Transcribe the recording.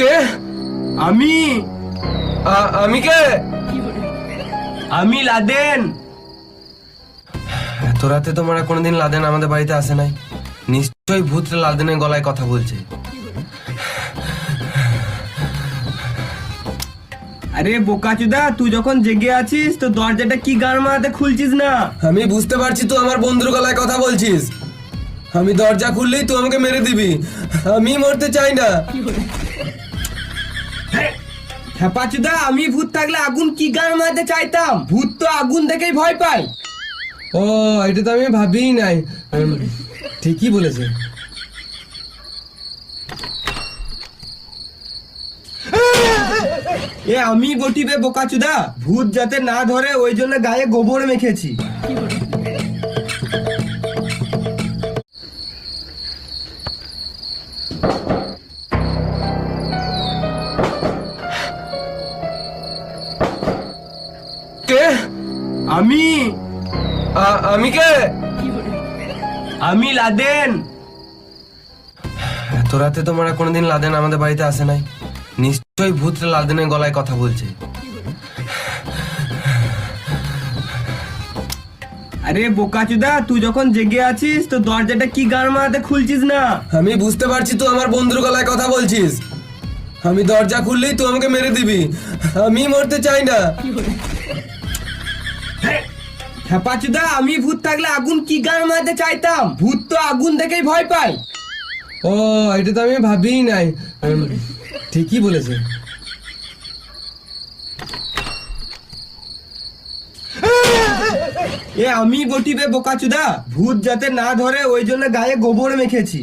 কে? আমি আমি কে? আমি লাদেন। এত রাতে তোমরা কোনোদিন লাদেন আমাদের বাড়িতে আসে নাই? নিশ্চয়ই ভূতটা লাদেনের গলায় কথা বলছে। আরে বোকাচুদা, তুই যখন জেগে আছিস তো দরজাটা কি গান মারাতে খুলছিস না? আমি বুঝতে পারছি তুই আমার বন্ধুর গলায় কথা বলছিস। আমি দরজা খুললেই তুই আমাকে মেরে দিবি। আমি মরতে চাই না। হ্যাপাচুদা, আমি ভূত থাকলে আগুন কি গান মারাতে চাইতাম? ভূত তো আগুন দেখেই ভয় পায়। ও, এটা তো আমি ভাবিই নাই। ঠিকই বলেছে। এ আমি বটিবে বোকাচুদা, ভূত যাতে না ধরে ওই জন্য গায়ে গোবর মেখেছি। কে? আমি আমি কে? আমি লাদেন। এত রাতে তোমরা কোনোদিন লাদেন আমাদের বাড়িতে আসে নাই? নিশ্চয়ই ভূতটা লাদেনের গলায় কথা বলছে। আরে বোকাচুদা, তুই যখন জেগে আছিস তো দরজাটা কি গান মারাতে খুলছিস না? আমি বুঝতে পারছি তুই আমার বন্ধুর গলায় কথা বলছিস। আমি দরজা খুললেই তুই আমাকে মেরে দিবি। আমি মরতে চাই না। হ্যাপাচুদা, আমি ভূত থাকলে আগুন কি গান মারাতে চাইতাম? ভূত তো আগুন দেখেই ভয় পায়। ও, এটা তো আমি ভাবিই নাই। ঠিকই বলেছে। এ আমি বটিবে বোকাচুদা, ভূত যাতে না ধরে ওই জন্য গায়ে গোবর মেখেছি।